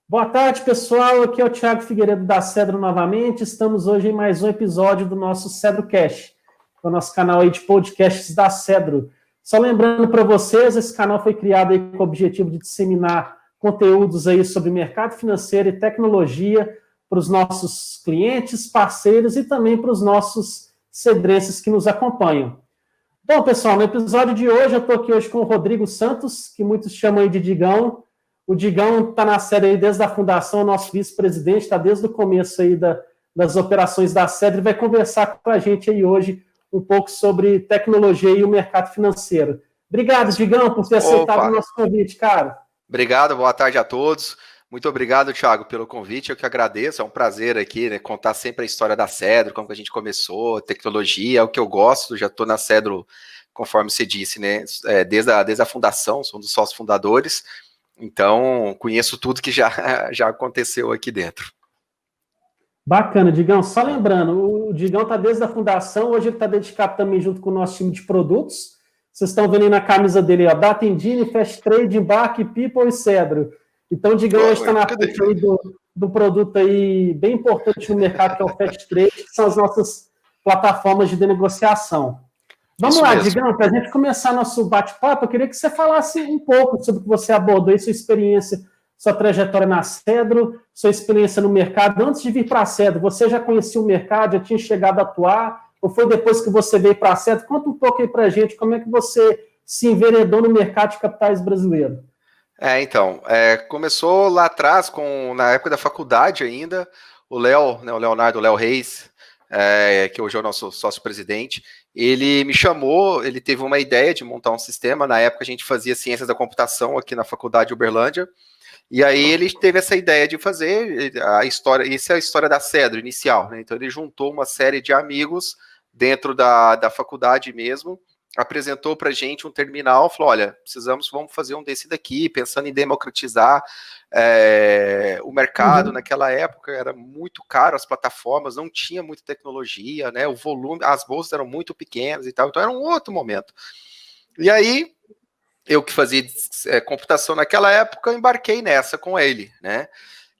Boa tarde, pessoal. Aqui é o Thiago Figueiredo da Cedro novamente. Estamos hoje em mais um episódio do nosso CedroCast, que é o nosso canal aí de podcasts da Cedro. Só lembrando para vocês, esse canal foi criado aí com o objetivo de disseminar conteúdos aí sobre mercado financeiro e tecnologia para os nossos clientes, parceiros e também para os nossos cedrenses que nos acompanham. Bom, pessoal, no episódio de hoje, eu estou aqui hoje com o Rodrigo Santos, que muitos chamam aí de Digão. O Digão está na série aí desde a fundação, nosso vice-presidente, está desde o começo aí das operações da Cedro e vai conversar com a gente aí hoje um pouco sobre tecnologia e o mercado financeiro. Obrigado, Digão, por ter aceitado o nosso convite, cara. Obrigado, boa tarde a todos. Muito obrigado, Thiago, pelo convite. Eu que agradeço, é um prazer aqui, né, contar sempre a história da Cedro, como que a gente começou, tecnologia, é o que eu gosto, já estou na Cedro, conforme você disse, né, desde a fundação, sou um dos sócios fundadores, então conheço tudo que já aconteceu aqui dentro. Bacana, Digão. Só lembrando, o Digão está desde a fundação, hoje ele está dedicado também junto com o nosso time de produtos. Vocês estão vendo aí na camisa dele, ó, Data Engine, Fast Trade, Embarque, People e Cedro. Então, o Digão hoje está na frente aí do produto aí bem importante no mercado, que é o Fast Trade, que são as nossas plataformas de negociação. Vamos lá, Digão, para a gente começar nosso bate-papo, eu queria que você falasse um pouco sobre o que você abordou aí, sua experiência, sua trajetória na Cedro, sua experiência no mercado. Antes de vir para a Cedro, você já conhecia o mercado, já tinha chegado a atuar, ou foi depois que você veio para a Cedro? Conta um pouco aí para a gente, como é que você se enveredou no mercado de capitais brasileiro? Começou lá atrás, na época da faculdade ainda, o Léo, né, o Leonardo, o Léo Reis, que hoje é o nosso sócio-presidente, ele me chamou, ele teve uma ideia de montar um sistema, na época a gente fazia ciências da computação aqui na faculdade de Uberlândia, e aí ele teve essa ideia de fazer a história, isso é a história da Cedro inicial, né? Então ele juntou uma série de amigos dentro da faculdade mesmo, apresentou para a gente um terminal, falou, olha, vamos fazer um desse daqui, pensando em democratizar o mercado. Naquela época era muito caro, as plataformas, não tinha muita tecnologia, né, o volume, as bolsas eram muito pequenas e tal, então era um outro momento. E aí, eu que fazia computação naquela época, embarquei nessa com ele, né,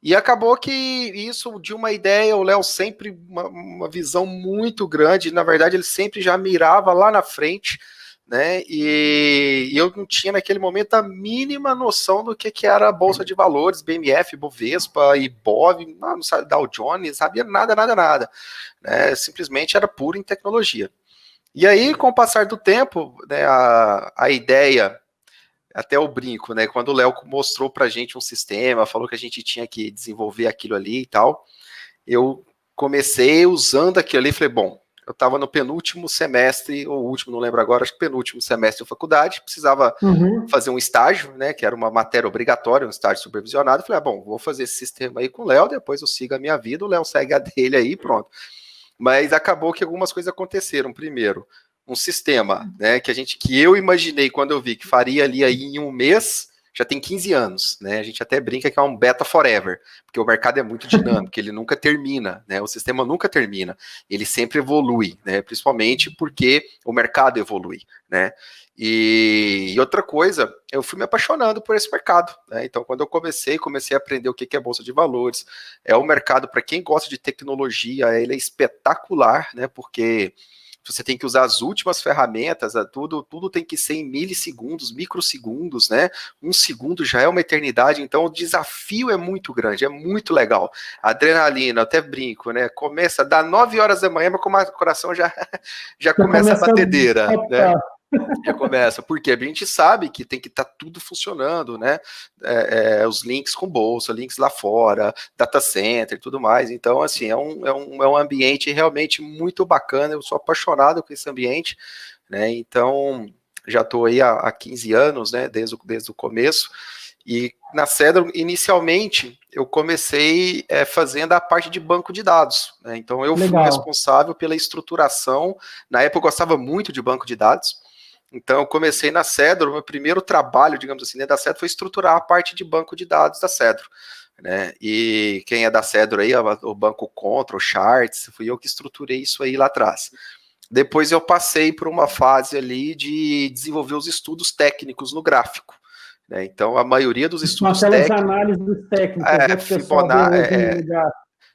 e acabou que isso, de uma ideia, o Léo sempre, uma visão muito grande, na verdade ele sempre já mirava lá na frente, né, e eu não tinha naquele momento a mínima noção do que era a Bolsa de Valores, BMF, Bovespa, Ibov, não sabia, Dow Jones, sabia nada, né, simplesmente era puro em tecnologia. E aí, com o passar do tempo, né, a ideia... Até o brinco, né? Quando o Léo mostrou pra gente um sistema, falou que a gente tinha que desenvolver aquilo ali e tal, eu comecei usando aquilo ali e falei, bom, eu estava no penúltimo semestre, ou último, não lembro agora, acho que penúltimo semestre da faculdade, precisava fazer um estágio, né? Que era uma matéria obrigatória, um estágio supervisionado. Falei, bom, vou fazer esse sistema aí com o Léo, depois eu sigo a minha vida, o Léo segue a dele aí, pronto. Mas acabou que algumas coisas aconteceram. Primeiro, um sistema, né, que eu imaginei quando eu vi que faria ali aí em um mês, já tem 15 anos, né? A gente até brinca que é um beta forever, porque o mercado é muito dinâmico, ele nunca termina, né? O sistema nunca termina, ele sempre evolui, né? Principalmente porque o mercado evolui, né? E outra coisa, eu fui me apaixonando por esse mercado, né? Então, quando eu comecei a aprender o que é Bolsa de Valores, é um mercado, para quem gosta de tecnologia, ele é espetacular, né? Porque você tem que usar as últimas ferramentas, tudo tem que ser em milissegundos, microsegundos, né? Um segundo já é uma eternidade, então o desafio é muito grande, é muito legal. Adrenalina, até brinco, né? Começa, dá 9 horas da manhã, meu coração já começa a batedeira, né? Já começa, porque a gente sabe que tem que estar tudo funcionando, né? Os links com bolsa, links lá fora, data center e tudo mais. Então, assim, é um ambiente realmente muito bacana. Eu sou apaixonado com esse ambiente, né? Então, já estou aí há 15 anos, né? Desde o começo. E na Cedro, inicialmente, eu comecei fazendo a parte de banco de dados, né? Então, eu fui responsável pela estruturação. Na época, eu gostava muito de banco de dados. Então, eu comecei na Cedro, o meu primeiro trabalho, digamos assim, né, da Cedro foi estruturar a parte de banco de dados da Cedro, né, e quem é da Cedro aí, o banco Control, Charts, fui eu que estruturei isso aí lá atrás. Depois eu passei por uma fase ali de desenvolver os estudos técnicos no gráfico, né? Então, a maioria dos estudos técnicos... análises técnicas, né, que o pessoal vê hoje no lugar.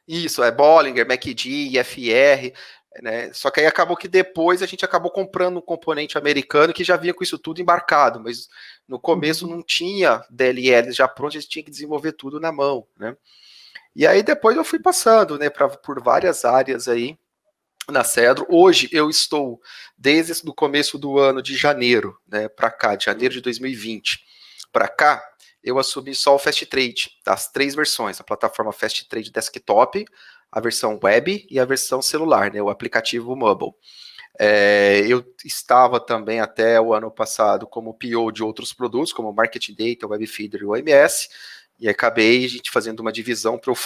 Isso, Bollinger, McD, IFR, né? Só que aí acabou que depois a gente acabou comprando um componente americano que já vinha com isso tudo embarcado, mas no começo não tinha DLLs já pronto, a gente tinha que desenvolver tudo na mão, né? E aí depois eu fui passando, né, por várias áreas aí na Cedro. Hoje eu estou, desde o começo do ano de janeiro, né, para cá, de janeiro de 2020 para cá, eu assumi só o Fast Trade, das 3 versões, a plataforma Fast Trade Desktop, a versão web e a versão celular, né, o aplicativo mobile. Eu estava também até o ano passado como PO de outros produtos, como Market Data, Webfeeder e OMS, e acabei a gente fazendo uma divisão para eu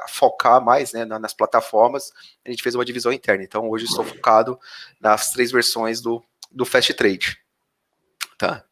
focar mais, né, nas plataformas. A gente fez uma divisão interna. Então, hoje estou focado nas 3 versões do Fast Trade. Tá.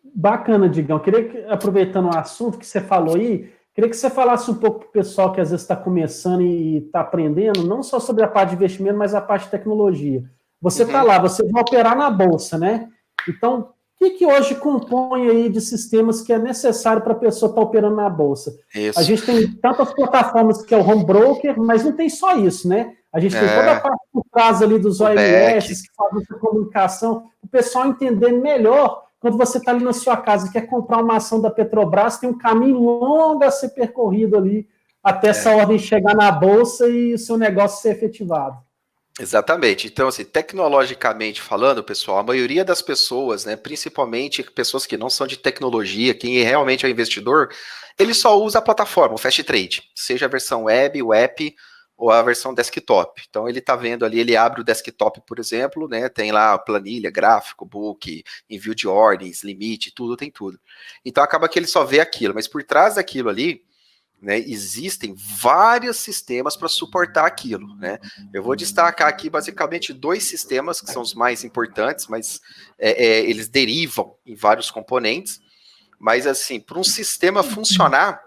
Bacana, Digão. Queria que, aproveitando o assunto que você falou aí, queria que você falasse um pouco para o pessoal que às vezes está começando e está aprendendo, não só sobre a parte de investimento, mas a parte de tecnologia. Você está lá, você vai operar na Bolsa, né? Então, o que hoje compõe aí de sistemas que é necessário para a pessoa estar operando na Bolsa? Isso. A gente tem tantas plataformas que é o home broker, mas não tem só isso, né? A gente tem toda a parte por trás ali dos OMS, que fazem essa comunicação, o pessoal entender melhor. Quando você está ali na sua casa e quer comprar uma ação da Petrobras, tem um caminho longo a ser percorrido ali até essa ordem chegar na Bolsa e o seu negócio ser efetivado. Exatamente. Então, assim, tecnologicamente falando, pessoal, a maioria das pessoas, né, principalmente pessoas que não são de tecnologia, quem realmente é investidor, ele só usa a plataforma, o Fast Trade, seja a versão web, o app ou a versão desktop. Então, ele está vendo ali, ele abre o desktop, por exemplo, né, tem lá a planilha, gráfico, book, envio de ordens, limite, tudo, tem tudo. Então, acaba que ele só vê aquilo, mas por trás daquilo ali, né, existem vários sistemas para suportar aquilo, né? Eu vou destacar aqui basicamente 2 sistemas que são os mais importantes, mas eles derivam em vários componentes. Mas assim, para um sistema funcionar,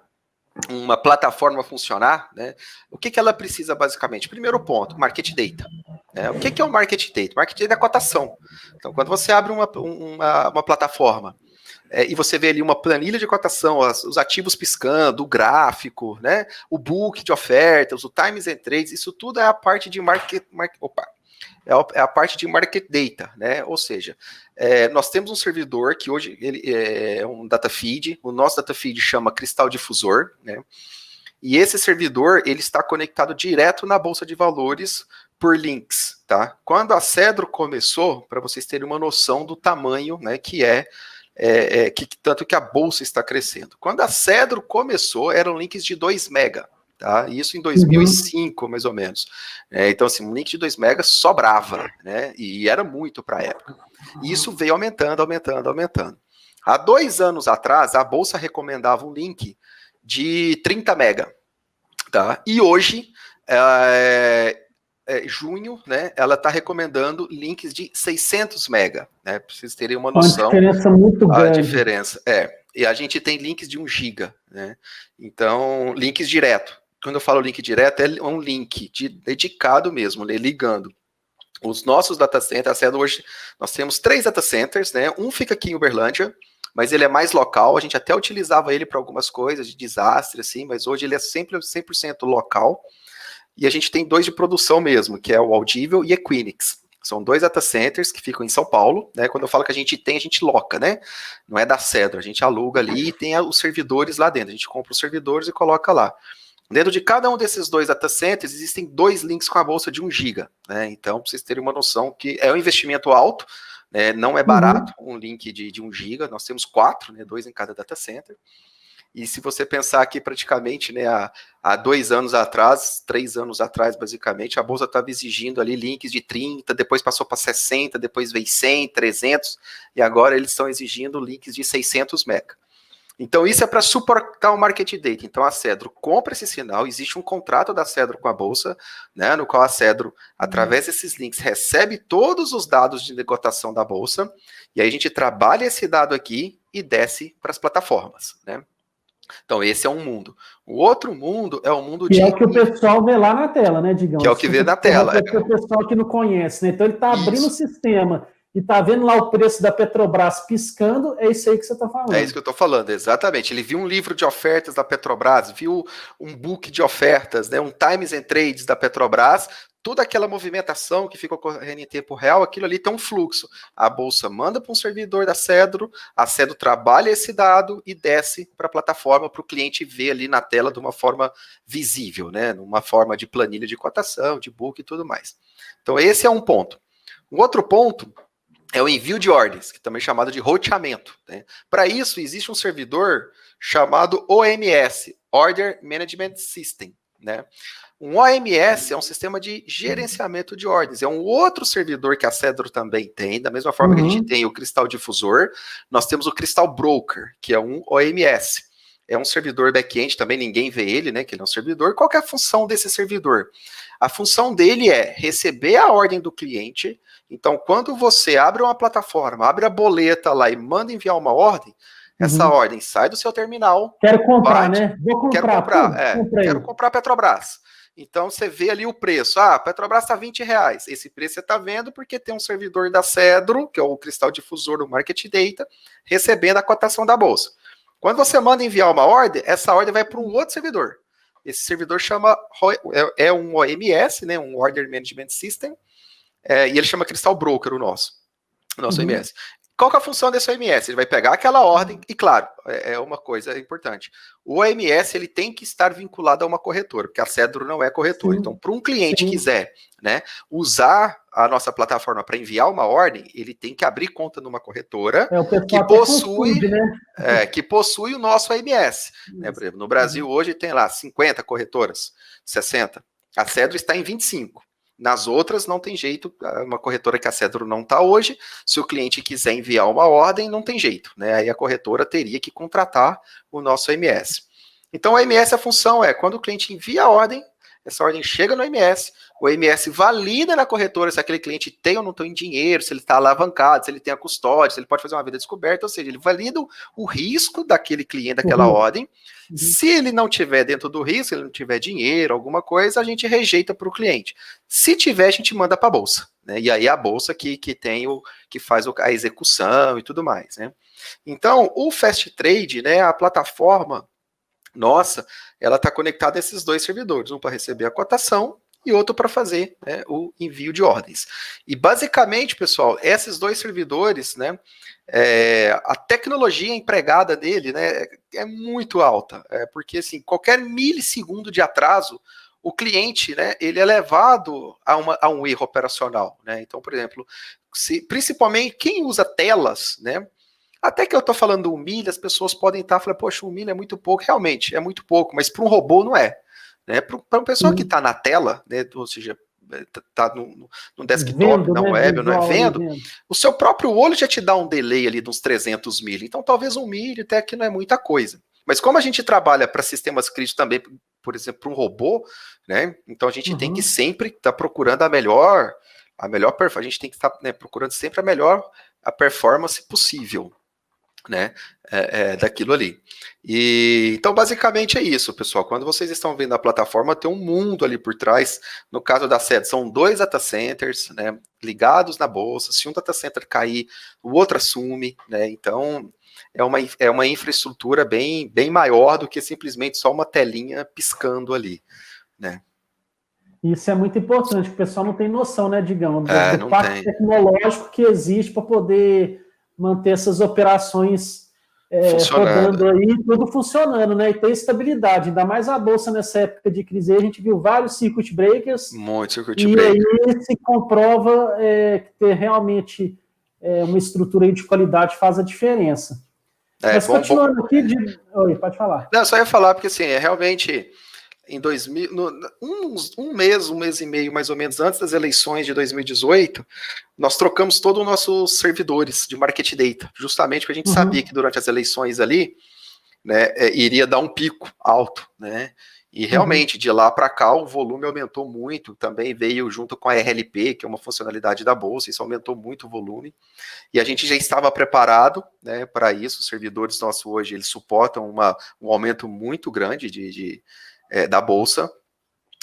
uma plataforma funcionar, né, o que ela precisa basicamente? Primeiro ponto, Market Data. Né? O que é o Market Data? Market Data é a cotação. Então, quando você abre uma plataforma, e você vê ali uma planilha de cotação, os ativos piscando, o gráfico, né, o book de ofertas, o times and trades, isso tudo é a parte de é a parte de market data, né? Ou seja, nós temos um servidor que hoje ele é um data feed, o nosso data feed chama Cristal Difusor, né? E esse servidor ele está conectado direto na bolsa de valores por links, tá? Quando a Cedro começou, para vocês terem uma noção do tamanho, né, que tanto que a bolsa está crescendo. Quando a Cedro começou, eram links de 2 mega, tá? Isso em 2005, mais ou menos. Então, assim, um link de 2 mega sobrava, né? E era muito para a época. E isso veio aumentando, aumentando, aumentando. Há 2 anos atrás, a bolsa recomendava um link de 30 mega, tá? E hoje, junho, né, ela está recomendando links de 600 mega, né, para vocês terem uma noção. Uma diferença muito grande. A diferença, e a gente tem links de 1 giga, né, então, links direto. Quando eu falo link direto, é um link dedicado mesmo, né, ligando os nossos data centers. Hoje nós temos 3 data centers, né, um fica aqui em Uberlândia, mas ele é mais local, a gente até utilizava ele para algumas coisas de desastre, assim, mas hoje ele é sempre 100% local. E a gente tem 2 de produção mesmo, que é o Audível e Equinix. São 2 data centers que ficam em São Paulo, né? Quando eu falo que a gente loca, né? Não é da Cedro, a gente aluga ali e tem os servidores lá dentro. A gente compra os servidores e coloca lá. Dentro de cada um desses 2 data centers, existem 2 links com a bolsa de 1 giga, né? Então, para vocês terem uma noção que é um investimento alto, né? Não é barato um link de 1 giga. Nós temos 4, né? 2 em cada data center. E se você pensar que praticamente, né, há 2 anos atrás, 3 anos atrás, basicamente, a bolsa estava exigindo ali links de 30, depois passou para 60, depois veio 100, 300, e agora eles estão exigindo links de 600 mega. Então, isso é para suportar o market data. Então, a Cedro compra esse sinal, existe um contrato da Cedro com a bolsa, né, no qual a Cedro, através desses links, recebe todos os dados de cotação da bolsa, e aí a gente trabalha esse dado aqui e desce para as plataformas, né? Então, esse é um mundo. O outro mundo é o mundo de... Que é o que o pessoal vê lá na tela, né, Digão? Que é o que vê na tela. É o pessoal que não conhece, né? Então, ele está abrindo o sistema e tá vendo lá o preço da Petrobras piscando, é isso aí que você está falando. É isso que eu estou falando, exatamente. Ele viu um livro de ofertas da Petrobras, viu um book de ofertas, né, um Times and Trades da Petrobras, toda aquela movimentação que fica ocorrendo em tempo real, aquilo ali tem um fluxo. A bolsa manda para um servidor da Cedro, a Cedro trabalha esse dado e desce para a plataforma para o cliente ver ali na tela de uma forma visível, né, numa forma de planilha de cotação, de book e tudo mais. Então esse é um ponto. Um outro ponto é o envio de ordens, que também é chamado de roteamento, né? Para isso, existe um servidor chamado OMS, Order Management System, né? Um OMS é um sistema de gerenciamento de ordens, é um outro servidor que a Cedro também tem, da mesma forma que a gente tem o Crystal Difusor, nós temos o Crystal Broker, que é um OMS. É um servidor back-end, também ninguém vê ele, né? Que ele é um servidor. Qual que é a função desse servidor? A função dele é receber a ordem do cliente. Então, quando você abre uma plataforma, abre a boleta lá e manda enviar uma ordem, essa ordem sai do seu terminal. Quero comprar, né? Vou comprar. Quero comprar Petrobras. Então, você vê ali o preço. Ah, Petrobras está R$20. Esse preço você está vendo porque tem um servidor da Cedro, que é o Crystal Difusor do Market Data, recebendo a cotação da bolsa. Quando você manda enviar uma ordem, essa ordem vai para um outro servidor. Esse servidor é um OMS, né, um Order Management System, e ele chama Crystal Broker, o nosso OMS. Qual que é a função desse OMS? Ele vai pegar aquela ordem, e claro, é uma coisa importante. O OMS ele tem que estar vinculado a uma corretora, porque a Cedro não é corretora. Sim. Então, para um cliente que quiser, né, usar a nossa plataforma para enviar uma ordem, ele tem que abrir conta numa corretora que possui o nosso OMS. Né? Por exemplo, no Brasil hoje tem lá 50 corretoras, 60. A Cedro está em 25. Nas outras não tem jeito, uma corretora que a Cedro não está hoje, se o cliente quiser enviar uma ordem, não tem jeito, né? Aí a corretora teria que contratar o nosso OMS. Então o OMS, a função é, quando o cliente envia a ordem, essa ordem chega no OMS, o OMS valida na corretora se aquele cliente tem ou não tem dinheiro, se ele está alavancado, se ele tem a custódia, se ele pode fazer uma venda descoberta, ou seja, ele valida o risco daquele cliente, daquela ordem. Se ele não tiver dentro do risco, se ele não tiver dinheiro, alguma coisa, a gente rejeita para o cliente. Se tiver, a gente manda para a bolsa, né? E aí a bolsa que faz a execução e tudo mais, né? Então, o Fast Trade, né, a plataforma nossa, ela está conectada a esses dois servidores, um para receber a cotação e outro para fazer, né, o envio de ordens. E basicamente, pessoal, esses dois servidores, né, a tecnologia empregada dele, né, é muito alta, porque assim, qualquer milissegundo de atraso, o cliente, né, ele é levado a um erro operacional, né? Então, por exemplo, principalmente quem usa telas, né? Até que eu estou falando 1 milha, as pessoas podem estar falando, poxa, 1 milha é muito pouco. Realmente, é muito pouco, mas para um robô não é. Né? Para uma pessoa que está na tela, né, ou seja, está no desktop, na web, não é vendo, o seu próprio olho já te dá um delay ali de uns 300 milha. Então, talvez 1 milha até aqui não é muita coisa. Mas como a gente trabalha para sistemas críticos também, por exemplo, para um robô, né, então a gente tem que sempre estar procurando a melhor performance. A gente tem que estar, né, procurando sempre a performance possível, né, daquilo ali. Então, basicamente é isso, pessoal. Quando vocês estão vendo a plataforma, tem um mundo ali por trás. No caso da Cedro, são 2 data centers, né, ligados na bolsa. Se um data center cair, o outro assume, né? Então, é uma infraestrutura bem maior do que simplesmente só uma telinha piscando ali, né? Isso é muito importante, o pessoal não tem noção, né, Digão, do pacto tecnológico que existe para poder manter essas operações rodando aí, tudo funcionando, né? E ter estabilidade, ainda mais a bolsa nessa época de crise aí, a gente viu vários circuit breakers. Muito circuit breaker. E aí se comprova que ter realmente uma estrutura aí de qualidade faz a diferença. Mas continuando aqui, Oi, pode falar. Não, só ia falar porque assim, realmente em 2000, um mês e meio mais ou menos antes das eleições de 2018, nós trocamos todos os nossos servidores de Market Data, justamente porque a gente sabia que durante as eleições ali, né, iria dar um pico alto, né? E realmente, de lá para cá, o volume aumentou muito, também veio junto com a RLP, que é uma funcionalidade da Bolsa, isso aumentou muito o volume, e a gente já estava preparado, né, para isso. Os servidores nossos hoje, eles suportam um aumento muito grande da Bolsa,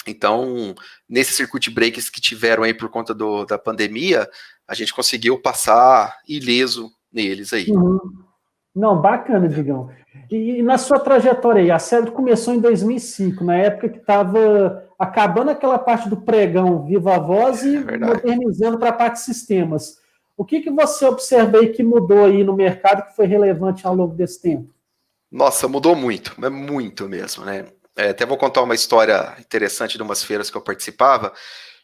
Então, nesses circuit breakers que tiveram aí por conta da pandemia, a gente conseguiu passar ileso neles aí. Uhum. Não, bacana, Digão. E na sua trajetória aí, a Cedro começou em 2005, na época que estava acabando aquela parte do pregão Viva Voz e modernizando para a parte de sistemas. O que você observa aí que mudou aí no mercado que foi relevante ao longo desse tempo? Nossa, mudou muito, é muito mesmo, né? Até vou contar uma história interessante de umas feiras que eu participava,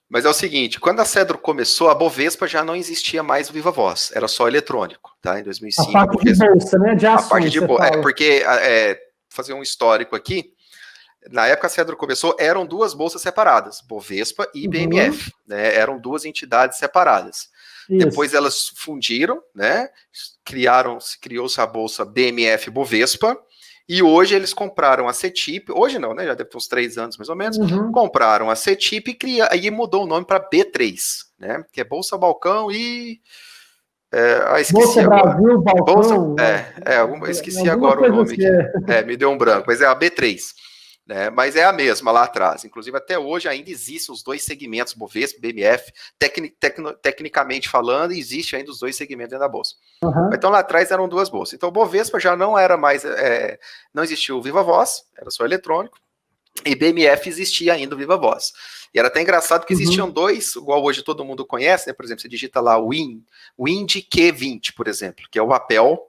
mas é o seguinte, quando a Cedro começou, a Bovespa já não existia mais o Viva Voz, era só eletrônico, tá? Em 2005. A parte de bolsa, né? De ações, a parte de bolsa, porque, fazer um histórico aqui, na época a Cedro começou, eram duas bolsas separadas, Bovespa e BMF, né? Eram duas entidades separadas. Isso. Depois elas fundiram, né? Criou-se a bolsa BMF Bovespa, e hoje eles compraram a CETIP, hoje não, né? Já deve ter uns 3 anos mais ou menos, compraram a CETIP e mudou o nome para B3, né? Que é Bolsa Balcão e... esqueci Bolsa agora. Brasil, Balcão... esqueci agora o nome aqui. Me deu um branco, mas é a B3. Né, mas é a mesma lá atrás. Inclusive, até hoje ainda existem os dois segmentos, Bovespa e BMF. Tecnicamente falando, existe ainda os dois segmentos dentro da bolsa. Então, lá atrás eram duas bolsas. Então, Bovespa já não era mais... não existia o Viva Voz, era só eletrônico. E BMF existia ainda o Viva Voz. E era até engraçado que existiam dois, igual hoje todo mundo conhece, né? Por exemplo, você digita lá o Indy Q20, por exemplo, que é o papel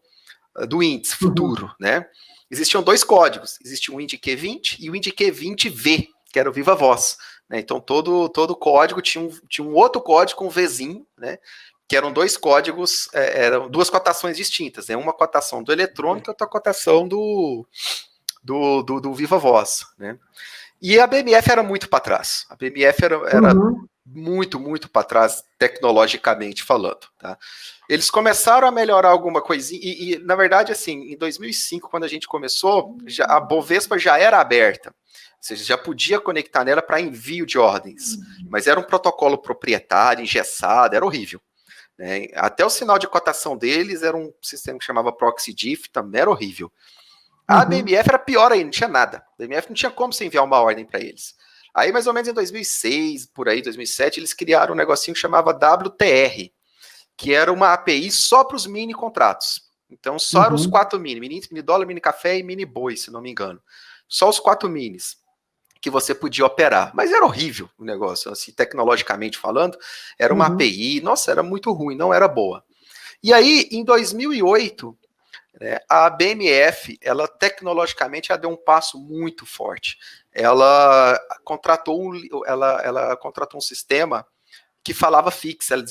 do índice futuro, né? Existiam dois códigos, existia o Indy Q20 e o Indy Q20V, que era o Viva Voz, né? Então todo código tinha um outro código com um Vzinho, né? Que eram dois códigos, eram duas cotações distintas, né? Uma cotação do eletrônico e outra cotação do Viva Voz, né? E a BMF era muito para trás. A BMF era muito, muito para trás, tecnologicamente falando, tá? Eles começaram a melhorar alguma coisinha, e na verdade, assim, em 2005, quando a gente começou, a Bovespa já era aberta, ou seja, já podia conectar nela para envio de ordens, mas era um protocolo proprietário, engessado, era horrível. Né? Até o sinal de cotação deles era um sistema que chamava ProxyDiff, também era horrível. A BMF era pior ainda, não tinha nada. A BMF não tinha como você enviar uma ordem para eles. Aí, mais ou menos em 2006, por aí, 2007, eles criaram um negocinho que chamava WTR, que era uma API só para os mini contratos. Então, só eram os 4 mini dólar, mini café e mini boi, se não me engano. Só os 4 minis que você podia operar. Mas era horrível o negócio, assim, tecnologicamente falando. Era uma API, nossa, era muito ruim, não era boa. E aí, em 2008... a BMF, ela tecnologicamente ela deu um passo muito forte. Ela contratou um sistema que falava fix, ela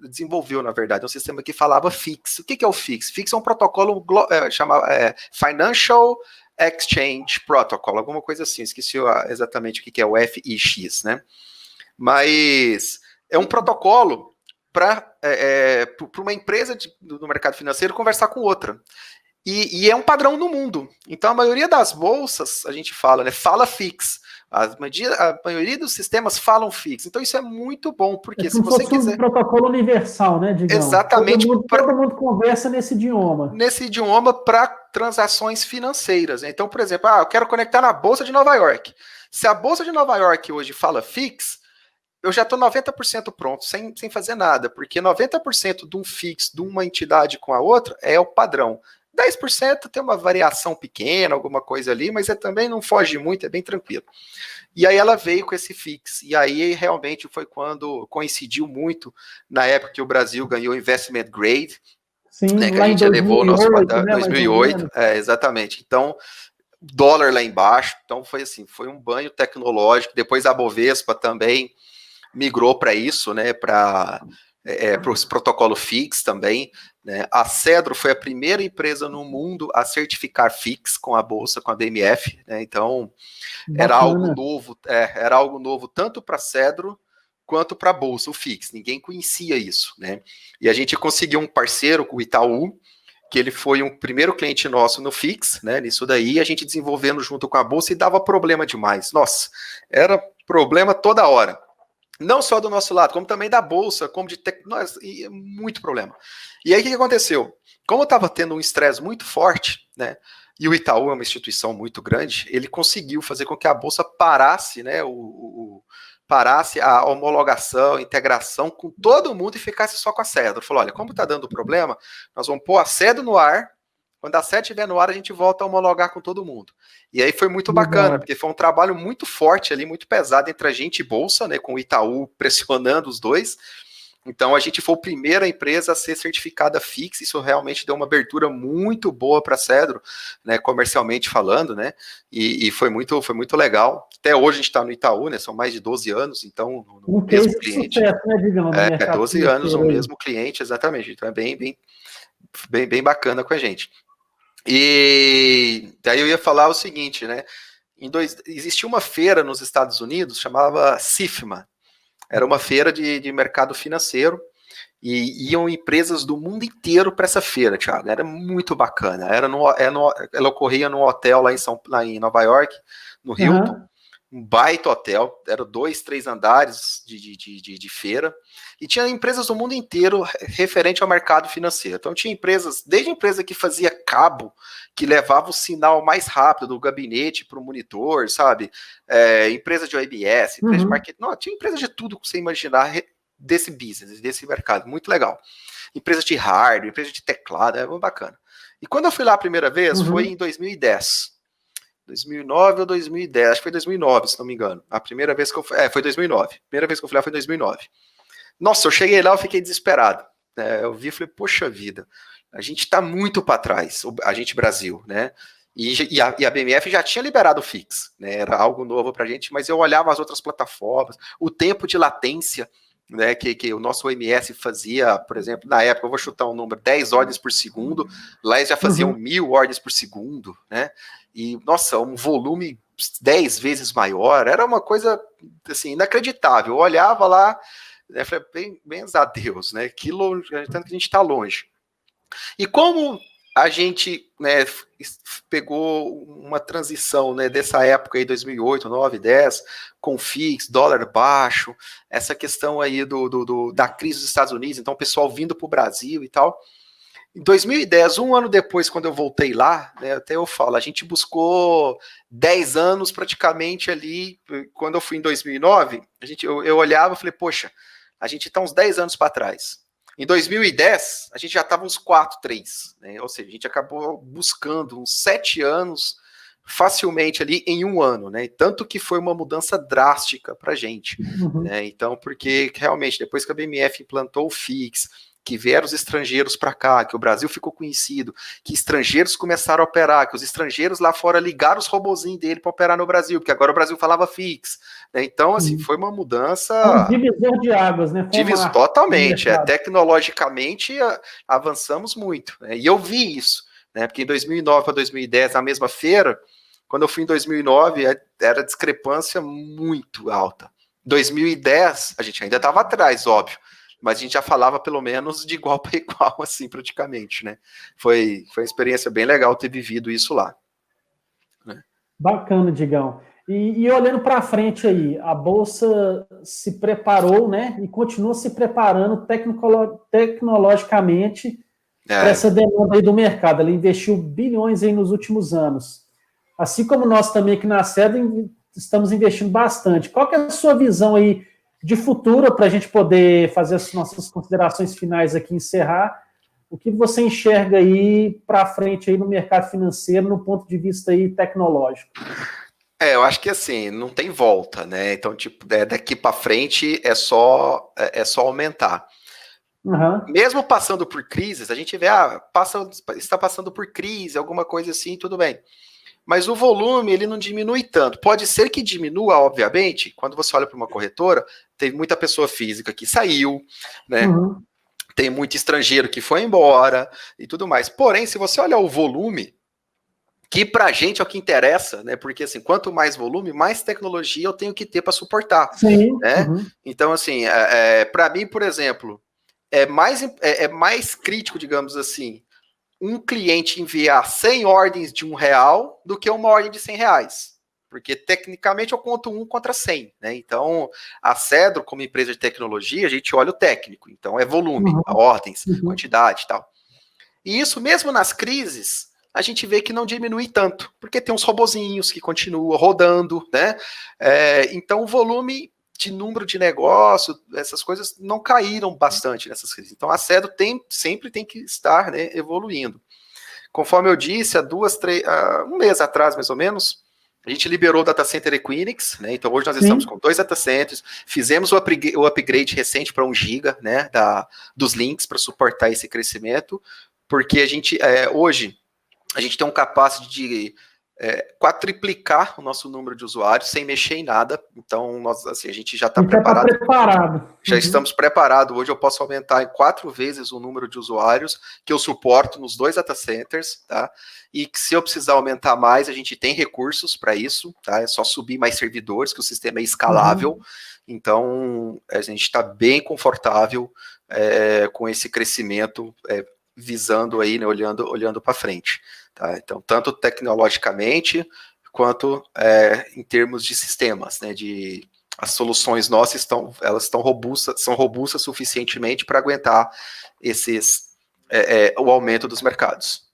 desenvolveu, na verdade, um sistema que falava fix. O que é o fix? Fix é um protocolo chamado Financial Exchange Protocol, alguma coisa assim, esqueci exatamente o que é o FIX, né? Mas é um protocolo para uma empresa do mercado financeiro conversar com outra. E é um padrão no mundo. Então, a maioria das bolsas, a gente fala, né? Fala fix. A maioria dos sistemas falam fix. Então, isso é muito bom, porque se você quiser... um protocolo universal, né, Digão? Exatamente. Todo mundo conversa nesse idioma. Nesse idioma para transações financeiras. Então, por exemplo, eu quero conectar na Bolsa de Nova York. Se a Bolsa de Nova York hoje fala fix, eu já estou 90% pronto, sem fazer nada, porque 90% de um fix de uma entidade com a outra é o padrão. 10% tem uma variação pequena, alguma coisa ali, mas também não foge muito, é bem tranquilo. E aí ela veio com esse fix, e aí realmente foi quando coincidiu muito, na época que o Brasil ganhou Investment Grade, sim, né, que a gente elevou o nosso... 2008, exatamente. Então, dólar lá embaixo, então foi assim, foi um banho tecnológico, depois a Bovespa também migrou para isso, né, para os protocolos FIX também, né? A Cedro foi a primeira empresa no mundo a certificar FIX com a bolsa, com a BMF, né? Então era algo novo tanto para a Cedro quanto para a bolsa, o FIX. Ninguém conhecia isso, né? E a gente conseguiu um parceiro com o Itaú, que ele foi um primeiro cliente nosso no FIX, né? Nisso daí, a gente desenvolvendo junto com a bolsa e dava problema demais. Nossa, era problema toda hora. Não só do nosso lado, como também da bolsa, como de muito problema. E aí o que aconteceu? Como estava tendo um estresse muito forte, né? e o Itaú é uma instituição muito grande, ele conseguiu fazer com que a Bolsa parasse, né, parasse a homologação, a integração com todo mundo e ficasse só com a Cedro. Falou, olha, como está dando problema, nós vamos pôr a Cedro no ar, quando a Cedro estiver no ar, a gente volta a homologar com todo mundo. E aí foi muito bacana, porque foi um trabalho muito forte ali, muito pesado entre a gente e Bolsa, né, com o Itaú pressionando os dois. Então a gente foi a primeira empresa a ser certificada FIX, isso realmente deu uma abertura muito boa para a Cedro, né, comercialmente falando, né, e foi muito legal. Até hoje a gente está no Itaú, né, são mais de 12 anos, então no mesmo cliente. Sucesso, né, digamos, no mercado 12 anos o mesmo cliente, exatamente, então é bem bacana com a gente. E daí eu ia falar o seguinte, né, existia uma feira nos Estados Unidos, chamava SIFMA, era uma feira de mercado financeiro e iam empresas do mundo inteiro para essa feira, Thiago. Era muito bacana. Ela ocorria num hotel lá em Nova York, no Hilton. Um baita hotel, eram 2, 3 andares de feira, e tinha empresas do mundo inteiro referente ao mercado financeiro. Então tinha empresas, desde empresa que fazia cabo, que levava o sinal mais rápido do gabinete para o monitor, sabe? Empresa de OMS, empresa de marketing, não, tinha empresa de tudo que você imaginar desse business, desse mercado, muito legal. Empresa de hardware, empresa de teclado, é muito bacana. E quando eu fui lá a primeira vez, foi em 2010. 2009 ou 2010, acho que foi 2009, se não me engano. A primeira vez que eu fui, foi 2009. A primeira vez que eu fui lá foi em 2009. Nossa, eu cheguei lá, eu fiquei desesperado. Eu vi e falei, poxa vida, a gente está muito para trás, a gente Brasil, né? E a BMF já tinha liberado o Fix, né? Era algo novo para a gente, mas eu olhava as outras plataformas, o tempo de latência, né, que o nosso OMS fazia, por exemplo, na época, eu vou chutar um número, 10 ordens por segundo, lá eles já faziam 1000 ordens por segundo, né? E, nossa, um volume 10 vezes maior, era uma coisa, assim, inacreditável. Eu olhava lá, né, falei, bem a Deus, né, tanto que a gente está longe. E como a gente, né, pegou uma transição, né, dessa época aí, 2008, 9, 10, com FIX, dólar baixo, essa questão aí da crise dos Estados Unidos, então o pessoal vindo para o Brasil e tal. Em 2010, um ano depois, quando eu voltei lá, né, até eu falo, a gente buscou 10 anos praticamente ali, quando eu fui em 2009, eu olhava e falei, poxa, a gente está uns 10 anos para trás. Em 2010, a gente já estava uns 4, 3, né, ou seja, a gente acabou buscando uns 7 anos facilmente ali em um ano, né, tanto que foi uma mudança drástica para a gente, né, então, porque realmente, depois que a BMF implantou o FIX, que vieram os estrangeiros para cá, que o Brasil ficou conhecido, que estrangeiros começaram a operar, que os estrangeiros lá fora ligaram os robozinhos dele para operar no Brasil, porque agora o Brasil falava FIX, né? Então, assim, foi uma mudança... Um divisor de águas, né? Totalmente, tecnologicamente avançamos muito, né? E eu vi isso, né? Porque em 2009 para 2010, na mesma feira, quando eu fui em 2009, era discrepância muito alta. Em 2010, a gente ainda estava atrás, óbvio, mas a gente já falava pelo menos de igual para igual, assim, praticamente, né? Foi uma experiência bem legal ter vivido isso lá. Né? Bacana, Digão. E olhando para frente aí, a Bolsa se preparou, né? E continua se preparando tecnologicamente para essa demanda aí do mercado. Ela investiu bilhões aí nos últimos anos. Assim como nós também aqui na Cedro estamos investindo bastante. Qual que é a sua visão aí de futuro, para a gente poder fazer as nossas considerações finais aqui, encerrar, o que você enxerga aí para frente aí no mercado financeiro, no ponto de vista aí tecnológico? Eu acho que assim, não tem volta, né? Então, tipo, daqui para frente é só aumentar. Mesmo passando por crises, a gente vê, está passando por crise, alguma coisa assim, tudo bem. Mas o volume, ele não diminui tanto. Pode ser que diminua, obviamente, quando você olha para uma corretora, teve muita pessoa física que saiu, né? Tem muito estrangeiro que foi embora e tudo mais. Porém, se você olhar o volume, que para a gente é o que interessa, né? Porque assim, quanto mais volume, mais tecnologia eu tenho que ter para suportar. Sim. Né? Então, assim, para mim, por exemplo, é mais crítico, digamos assim, um cliente enviar 100 ordens de R$1 do que uma ordem de R$100. Porque, tecnicamente, eu conto 1 contra 100. Né? Então, a Cedro, como empresa de tecnologia, a gente olha o técnico. Então, é volume, ordens, quantidade e tal. E isso, mesmo nas crises, a gente vê que não diminui tanto, porque tem uns robozinhos que continuam rodando, né? Então o volume de número de negócio, essas coisas não caíram bastante nessas crises. Então a Cedro sempre tem que estar, né, evoluindo. Conforme eu disse, há um mês atrás, mais ou menos, a gente liberou o data center Equinix, né? Então hoje nós estamos com 2 data centers, fizemos o upgrade recente para 1 GB, né, dos links para suportar esse crescimento, porque a gente hoje a gente tem um capacity de quadriplicar o nosso número de usuários sem mexer em nada. Então, a gente já está preparado. Já estamos preparados. Hoje eu posso aumentar em 4 vezes o número de usuários que eu suporto nos 2 data centers, tá? E que se eu precisar aumentar mais, a gente tem recursos para isso, tá? É só subir mais servidores, que o sistema é escalável. Então, a gente está bem confortável com esse crescimento, visando aí, né, olhando para frente. Tá? Então, tanto tecnologicamente, quanto em termos de sistemas, né, as soluções nossas são robustas suficientemente para aguentar o aumento dos mercados.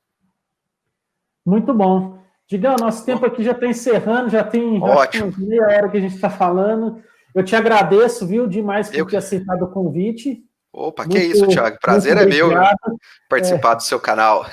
Muito bom. Digão, nosso tempo aqui já está encerrando, já tem acho, meia hora que a gente está falando. Eu te agradeço, viu, demais por ter aceitado o convite. Opa, muito, que isso, Thiago. Prazer é meu participar do seu canal.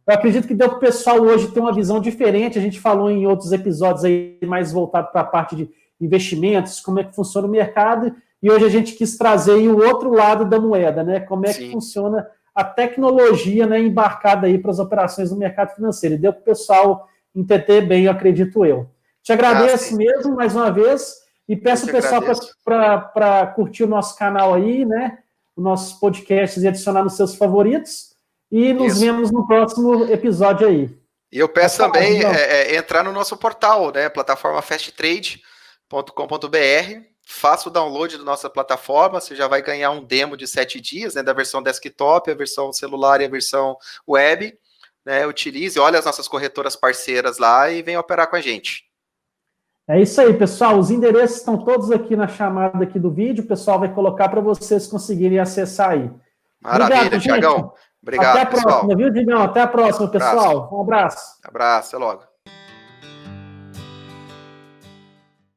Eu acredito que deu para o pessoal hoje ter uma visão diferente. A gente falou em outros episódios aí mais voltado para a parte de investimentos, como é que funciona o mercado, e hoje a gente quis trazer aí o outro lado da moeda, né? Como é que funciona a tecnologia, né, embarcada aí para as operações do mercado financeiro. E deu para o pessoal entender bem, eu acredito eu. Te agradeço mesmo, mais uma vez, e peço o pessoal para curtir o nosso canal aí, né? Os nossos podcasts e adicionar nos seus favoritos. E nos vemos no próximo episódio aí. E eu peço também entrar no nosso portal, né? Plataforma fasttrade.com.br. Faça o download da nossa plataforma. Você já vai ganhar um demo de 7 dias, né? Da versão desktop, a versão celular e a versão web. Né? Utilize, olha as nossas corretoras parceiras lá e venha operar com a gente. É isso aí, pessoal. Os endereços estão todos aqui na chamada aqui do vídeo. O pessoal vai colocar para vocês conseguirem acessar aí. Maravilha, Thiagão. Obrigado, até a próxima, viu, Digão? Até a próxima, pessoal. Um abraço. Abraço, até logo.